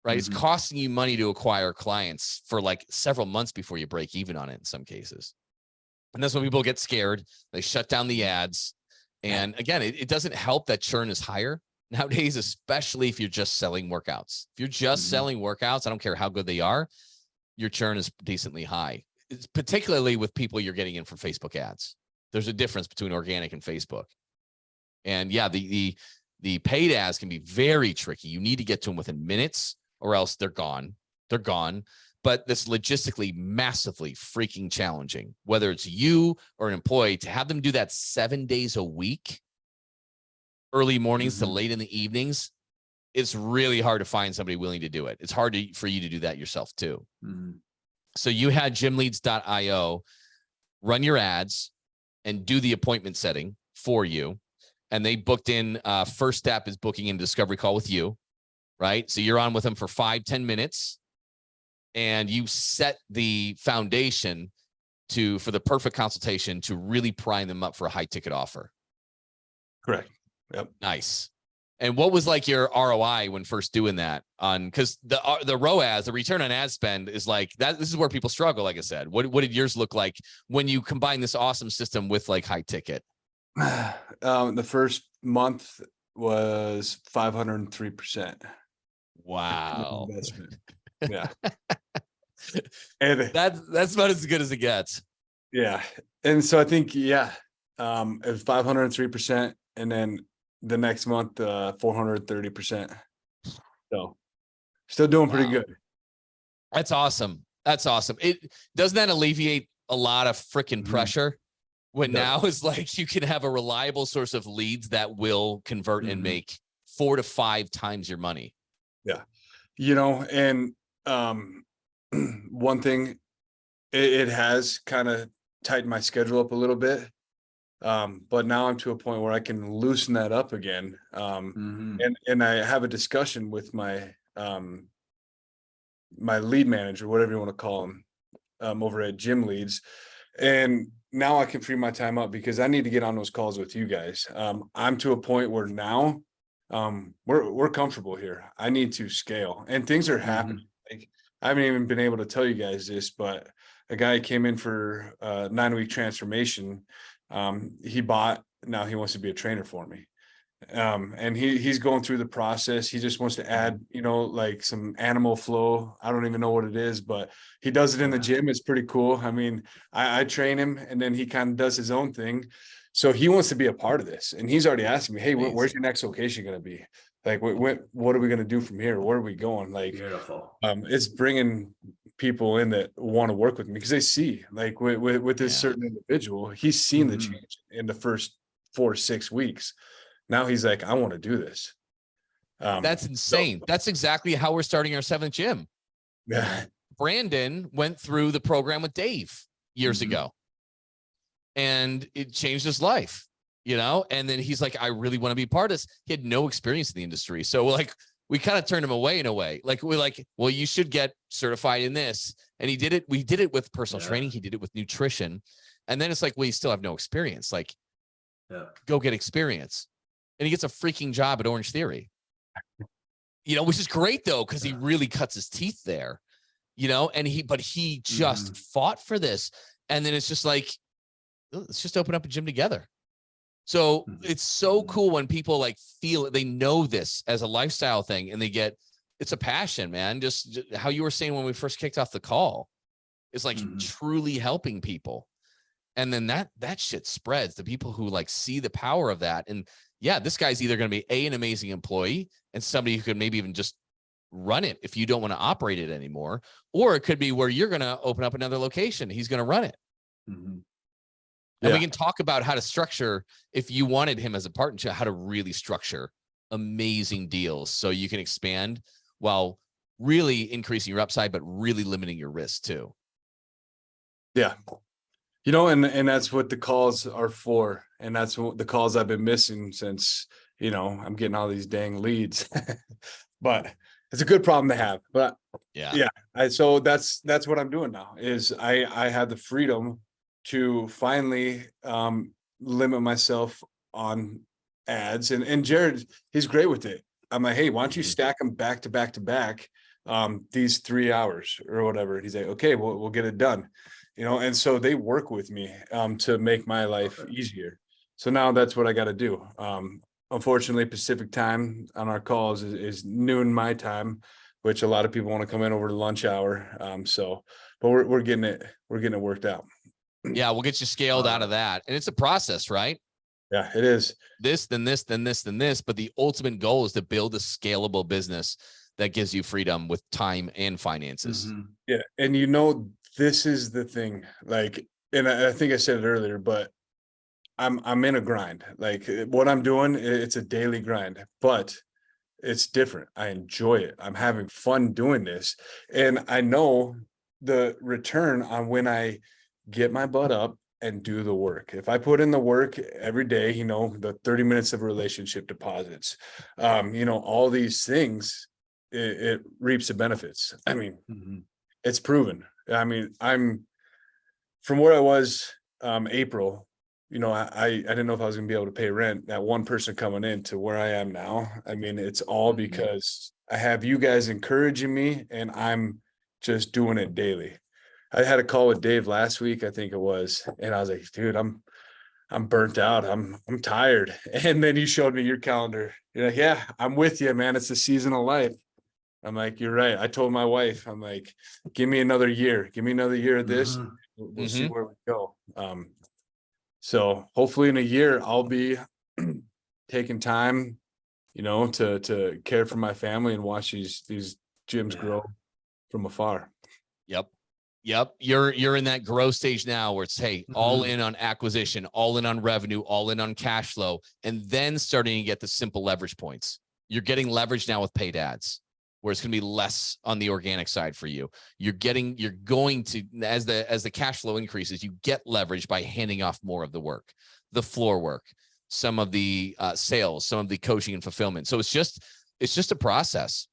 right? It's costing you money to acquire clients for like several months before you break even on it in some cases. And that's when people get scared. They shut down the ads. And again, it doesn't help that churn is higher nowadays, especially if you're just selling workouts. If you're just selling workouts, I don't care how good they are, your churn is decently high. It's particularly with people you're getting in from Facebook ads. There's a difference between organic and Facebook. And yeah, the paid ads can be very tricky. You need to get to them within minutes or else they're gone. They're gone. But this logistically massively freaking challenging, whether it's you or an employee, to have them do that 7 days a week, early mornings to late in the evenings. It's really hard to find somebody willing to do it. It's hard for you to do that yourself too. So you had gymleads.io run your ads and do the appointment setting for you. And they booked in, first step is booking in a discovery call with you, right? So you're on with them for 5-10 minutes. And you set the foundation for the perfect consultation to really prime them up for a high ticket offer. Correct. Yep. Nice. And what was like your ROI when first doing that because the ROAS, the return on ad spend is like that. This is where people struggle. Like I said, what did yours look like when you combine this awesome system with like high ticket? The first month was 503%. Wow. Investment. Yeah. And that's about as good as it gets. Yeah. And so I think, it was 503%. And then the next month, 430%. So still doing pretty good. That's awesome. That's awesome. It doesn't that alleviate a lot of freaking pressure when now is like you can have a reliable source of leads that will convert and make 4 to 5 times your money. Yeah. And one thing, it has kind of tightened my schedule up a little bit. But now I'm to a point where I can loosen that up again. And I have a discussion with my my lead manager, whatever you want to call him, over at Gym Leads. And now I can free my time up because I need to get on those calls with you guys. I'm to a point where now we're comfortable here. I need to scale and things are happening. Like, I haven't even been able to tell you guys this, but a guy came in for a 9-week transformation. He bought, now he wants to be a trainer for me. And he's going through the process. He just wants to add, like some animal flow. I don't even know what it is, but he does it in the gym. It's pretty cool. I mean, I train him and then he kind of does his own thing. So he wants to be a part of this. And he's already asking me, hey, where's your next location going to be? Like, what are we going to do from here? Where are we going? Like, beautiful. It's bringing people in that want to work with me because they see, like, with this certain individual, he's seen the change in the first 4 to 6 weeks. Now he's like, I want to do this. That's insane. That's exactly how we're starting our 7th gym. Yeah. Brandon went through the program with Dave years ago, and it changed his life. And then he's like, I really want to be part of this. He had no experience in the industry. So like, we kind of turned him away in a way. Like, we're like, well, you should get certified in this. And he did it. We did it with personal training. He did it with nutrition. And then it's like, well, you still have no experience. Like, go get experience. And he gets a freaking job at Orange Theory, which is great though, because he really cuts his teeth there, and he just fought for this. And then it's just like, let's just open up a gym together. So it's so cool when people like feel it, they know this as a lifestyle thing and it's a passion, man. Just how you were saying when we first kicked off the call, it's like truly helping people. And then that shit spreads to people who like see the power of that. And yeah, this guy's either going to be an amazing employee and somebody who could maybe even just run it if you don't want to operate it anymore, or it could be where you're going to open up another location. He's going to run it. And we can talk about how to structure, if you wanted him as a partner, how to really structure amazing deals so you can expand while really increasing your upside, but really limiting your risk too. Yeah. And that's what the calls are for. And that's what the calls I've been missing since, I'm getting all these dang leads, but it's a good problem to have. But so that's what I'm doing now is I have the freedom to finally limit myself on ads. And Jared, he's great with it. I'm like, hey, why don't you stack them back to back to back? these 3 hours or whatever. He's like, okay, we'll get it done, and so they work with me to make my life easier. So now that's what I got to do. Unfortunately, Pacific time on our calls is noon my time, which a lot of people want to come in over the lunch hour. But we're getting it worked out. Yeah, we'll get you scaled out of that. And it's a process, right? Yeah, it is. This, then this, then this, then this. But the ultimate goal is to build a scalable business that gives you freedom with time and finances. Mm-hmm. Yeah. And this is the thing, like, and I think I said it earlier, but I'm in a grind. Like what I'm doing, it's a daily grind, but it's different. I enjoy it. I'm having fun doing this. And I know the return on when I get my butt up and do the work. If I put in the work every day, the 30 minutes of relationship deposits, all these things, it reaps the benefits. I mean, it's proven. I mean, I'm from where I was April, I didn't know if I was gonna be able to pay rent. That one person coming in to where I am now. I mean, it's all because I have you guys encouraging me and I'm just doing it daily. I had a call with Dave last week, I think it was, and I was like, dude, I'm burnt out. I'm tired. And then you showed me your calendar. You're like, yeah, I'm with you, man. It's a season of life. I'm like, you're right. I told my wife, I'm like, give me another year. Give me another year of this. We'll see where we go. So hopefully in a year, I'll be taking time, to care for my family and watch these gyms grow from afar. Yep. You're in that growth stage now where it's, hey, all in on acquisition, all in on revenue, all in on cash flow, and then starting to get the simple leverage points. You're getting leverage now with paid ads, where it's going to be less on the organic side for you. You're going to, as the cash flow increases, you get leverage by handing off more of the work, the floor work, some of the sales, some of the coaching and fulfillment. So it's just a process.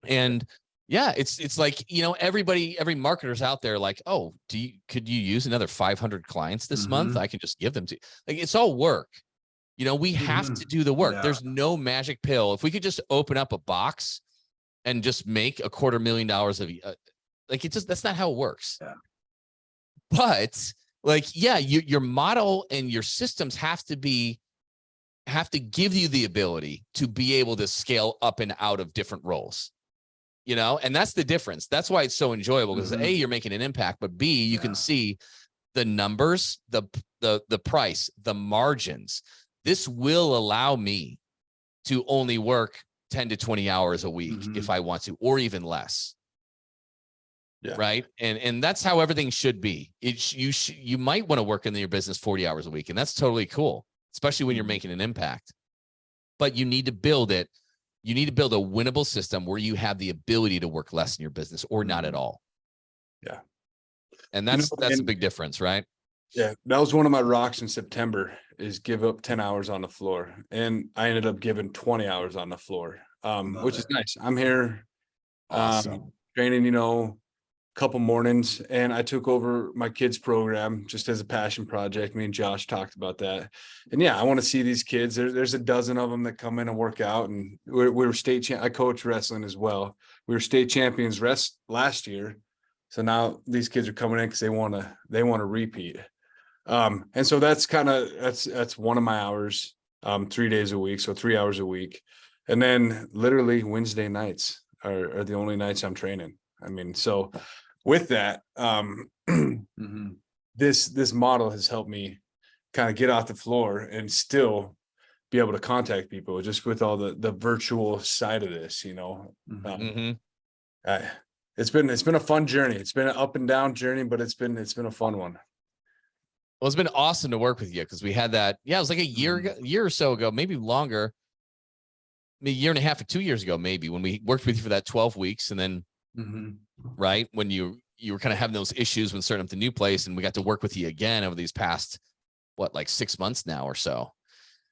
And yeah, it's like, every marketer's out there like, oh, could you use another 500 clients this month? I can just give them to, like, it's all work. We have to do the work. Yeah. There's no magic pill. If we could just open up a box and just make $250,000 of that's not how it works. Yeah. But your model and your systems have to give you the ability to be able to scale up and out of different roles, and that's the difference. That's why it's so enjoyable, because A, you're making an impact, but B, you can see the numbers, the price, the margins. This will allow me to only work 10 to 20 hours a week if I want to, or even less. Yeah. Right. And that's how everything should be. You might want to work in your business 40 hours a week, and that's totally cool, especially when you're making an impact. But you need to build it. You need to build a winnable system where you have the ability to work less in your business or not at all. Yeah. And that's a big difference, right? Yeah. That was one of my rocks in September, is give up 10 hours on the floor. And I ended up giving 20 hours on the floor, which is nice. I'm here training, couple mornings, and I took over my kids program just as a passion project. Me and Josh talked about that. And yeah, I want to see these kids. There's a dozen of them that come in and work out, and we were I coach wrestling as well. We were state champions last year. So now these kids are coming in because they want to repeat. And so that's one of my hours, 3 days a week. So 3 hours a week. And then literally Wednesday nights are the only nights I'm training. I mean, so with that, this model has helped me kind of get off the floor and still be able to contact people just with all the virtual side of this, it's been a fun journey. It's been an up and down journey, but it's been a fun one. Well, it's been awesome to work with you, because we had that. Yeah, it was like a year or so ago, maybe longer, maybe a year and a half or 2 years ago, maybe, when we worked with you for that 12 weeks. And then, right, when you were kind of having those issues when starting up the new place, and we got to work with you again over these past, 6 months now or so.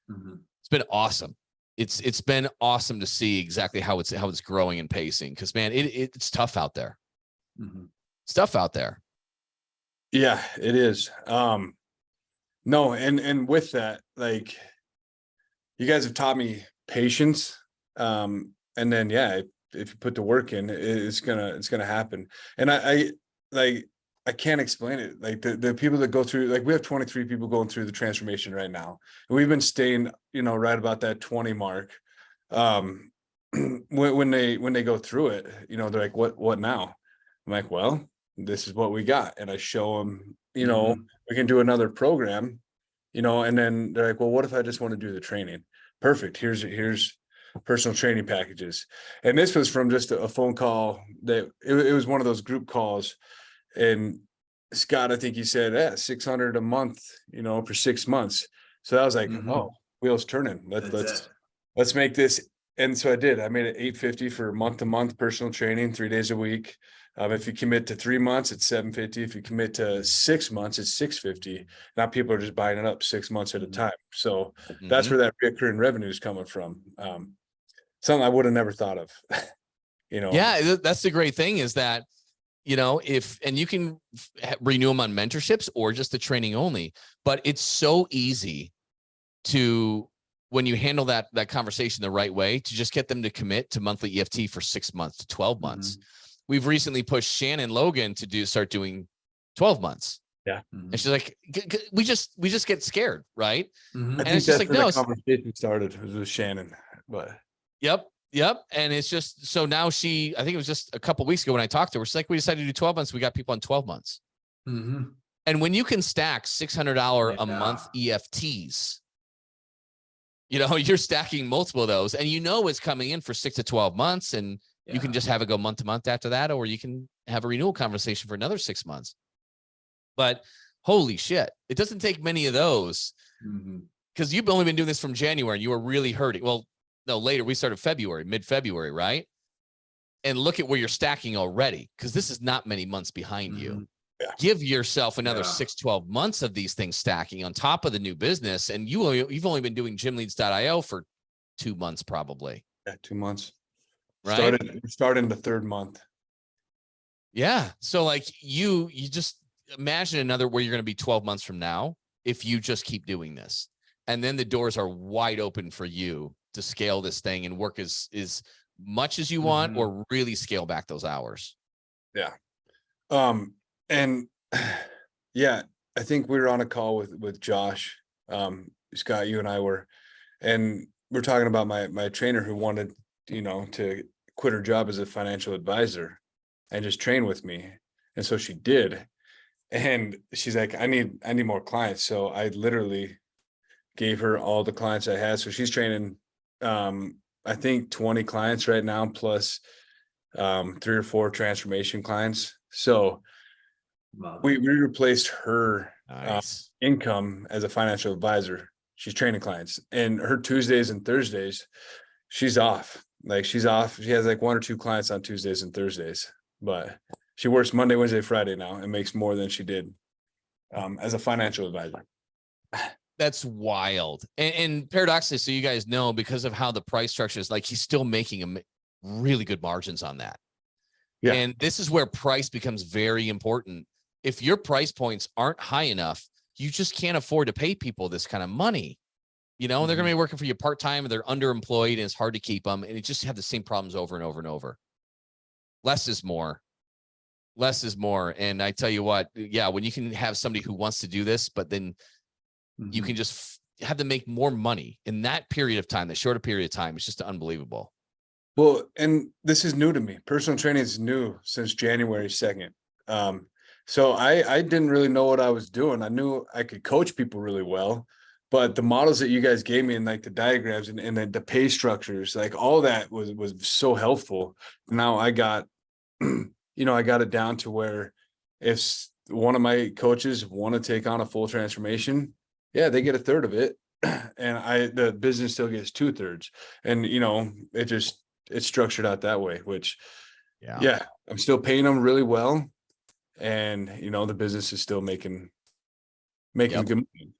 It's been awesome. It's been awesome to see exactly how it's growing and pacing, because man, it's tough out there. It's tough out there. Yeah, it is. No, and with that, you guys have taught me patience. And then, if you put the work in, it's gonna happen. And I can't explain it. Like the people that go through, like we have 23 people going through the transformation right now. And we've been staying, right about that 20 mark. When they go through it, they're like, what now? I'm like, well, this is what we got. And I show them, we can do another program, and then they're like, well, what if I just want to do the training? Perfect. Here's personal training packages. And this was from just a phone call that it was one of those group calls. And Scott, I think he said, 600 a month, for 6 months. So I was like, oh, wheels turning. Let's make this. And so I did. I made it $850 for month-to-month personal training, 3 days a week. If you commit to 3 months, it's $750. If you commit to 6 months, it's $650. Now people are just buying it up 6 months at a time. So that's where that recurring revenue is coming from. Something I would have never thought of. Yeah, that's the great thing is that, and you can renew them on mentorships or just the training only, but it's so easy to, when you handle that conversation the right way, to just get them to commit to monthly EFT for 6 months to 12 months. We've recently pushed Shannon Logan to start doing 12 months. Yeah. And she's like, we just get scared. Right. And it's just like, no, the conversation started with Shannon, but Yep. And it's just, so now I think it was just a couple of weeks ago when I talked to her, she's like, we decided to do 12 months. We got people on 12 months. And when you can stack $600 a month EFTs, you're stacking multiple of those and it's coming in for 6 to 12 months and you can just have it go month to month after that, or you can have a renewal conversation for another 6 months. But holy shit, it doesn't take many of those because you've only been doing this from January and you were really hurting. Well, no, later we started mid-February, right? And look at where you're stacking already, because this is not many months behind you. Yeah. Give yourself another 6-12 months of these things stacking on top of the new business. And you've only been doing gymleads.io for 2 months, probably. Yeah, 2 months. Right. Starting the third month. Yeah. So like you just imagine where you're going to be 12 months from now, if you just keep doing this, and then the doors are wide open for you to scale this thing and work as much as you want, or really scale back those hours. Yeah. And yeah, I think we were on a call with Josh, Scott, you and I were, and we're talking about my trainer who wanted, to quit her job as a financial advisor and just train with me. And so she did. And she's like, I need more clients. So I literally gave her all the clients I had. So she's training, I think 20 clients right now, plus 3 or 4 transformation clients. So we replaced her income as a financial advisor. She's training clients, and her Tuesdays and Thursdays, she's off. She has like 1 or 2 clients on Tuesdays and Thursdays, but she works Monday, Wednesday, Friday now and makes more than she did as a financial advisor. That's wild. And paradoxically, so you guys know, because of how the price structure is, like, he's still making really good margins on that. Yeah. And this is where price becomes very important. If your price points aren't high enough, you just can't afford to pay people this kind of money. They're going to be working for you part-time, and they're underemployed, and it's hard to keep them. And it just have the same problems over and over and over. Less is more. And I tell you what, when you can have somebody who wants to do this, but then you can just have them make more money in that period of time, that shorter period of time, it's just unbelievable. Well, and this is new to me. Personal training is new since January 2nd. So I didn't really know what I was doing. I knew I could coach people really well, but the models that you guys gave me, and like the diagrams and the pay structures, like all that was so helpful. Now I got, I got it down to where if one of my coaches want to take on a full transformation, they get 1/3 of it. And the business still gets 2/3. And, it's structured out that way, which, I'm still paying them really well. And, the business is still making good money.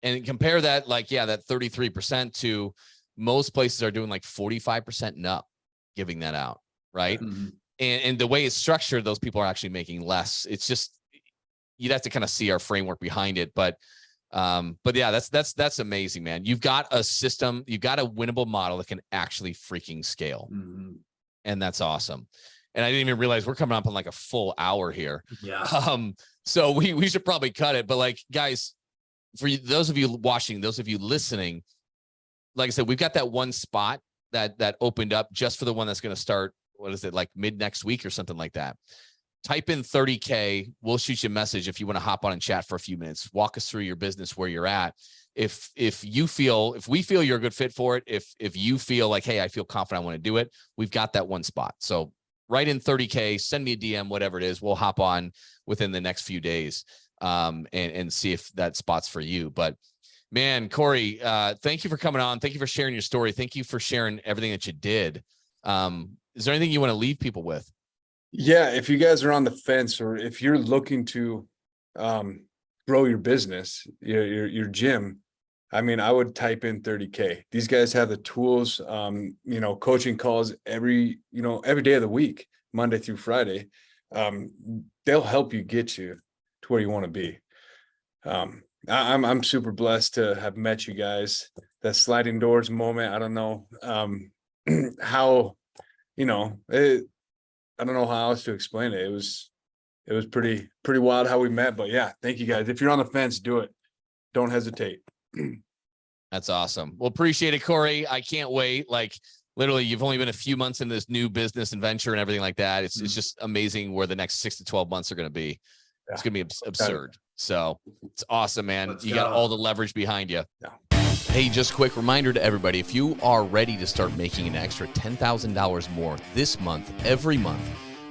And compare that, that 33% to most places are doing like 45% and up, giving that out. Right. And the way it's structured, those people are actually making less. It's just, you'd have to kind of see our framework behind it. But yeah, that's amazing, man. You've got a system, you've got a winnable model that can actually freaking scale. And that's awesome. And I didn't even realize we're coming up on like a full hour here. Yeah. So we should probably cut it. But like, guys, for those of you watching, those of you listening, like I said, we've got that one spot that opened up just for the one that's going to start, what is it, like mid next week or something like that. Type in 30K. We'll shoot you a message if you want to hop on and chat for a few minutes. Walk us through your business, where you're at. If we feel you're a good fit for it, if you feel like, hey, I feel confident, I want to do it, we've got that one spot. So write in 30K, send me a DM, whatever it is. We'll hop on within the next few days and see if that spot's for you. But man, Corey, thank you for coming on. Thank you for sharing your story. Thank you for sharing everything that you did. Is there anything you want to leave people with? Yeah, if you guys are on the fence, or if you're looking to grow your business, your gym, I mean, I would type in 30K. These guys have the tools, coaching calls every day of the week, Monday through Friday. They'll help you get you to where you want to be. I'm super blessed to have met you guys. That sliding doors moment, I don't know how, I don't know how else to explain it. It was pretty wild how we met, but yeah, thank you guys. If you're on the fence, do it. Don't hesitate. That's awesome. Well, appreciate it, Corey. I can't wait. Like literally, you've only been a few months in this new business and venture and everything like that. It's just amazing where the next 6 to 12 months are going to be. Yeah. It's going to be absurd. So it's awesome, man. You got all the leverage behind you. Yeah. Hey, just a quick reminder to everybody, if you are ready to start making an extra $10,000 more this month, every month,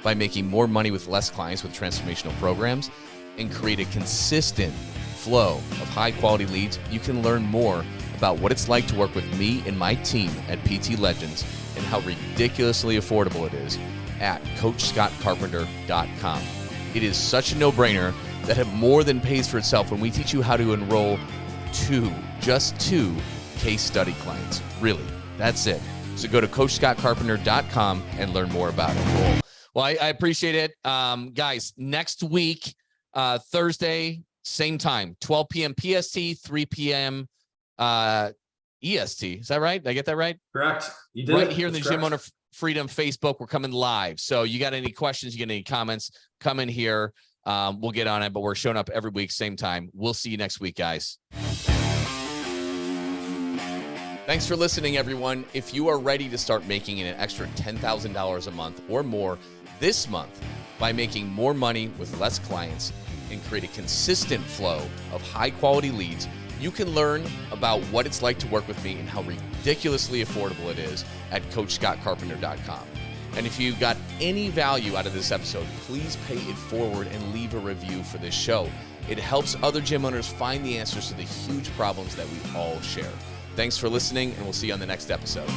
by making more money with less clients with transformational programs and create a consistent flow of high quality leads, you can learn more about what it's like to work with me and my team at PT Legends and how ridiculously affordable it is at CoachScottCarpenter.com. It is such a no-brainer that it more than pays for itself when we teach you how to enroll just two case study clients. Really, that's it. So go to CoachScottCarpenter.com and learn more about it. Well, I appreciate it. Guys, next week, Thursday, same time, 12 p.m. PST, 3 p.m. EST. Is that right? Did I get that right? Correct. You did. Right here in the Gym Owner Freedom Facebook, we're coming live. So you got any questions, you got any comments, come in here. We'll get on it, but we're showing up every week, same time. We'll see you next week, guys. Thanks for listening, everyone. If you are ready to start making an extra $10,000 a month or more this month by making more money with less clients and create a consistent flow of high-quality leads, you can learn about what it's like to work with me and how ridiculously affordable it is at CoachScottCarpenter.com. And if you got any value out of this episode, please pay it forward and leave a review for this show. It helps other gym owners find the answers to the huge problems that we all share. Thanks for listening, and we'll see you on the next episode.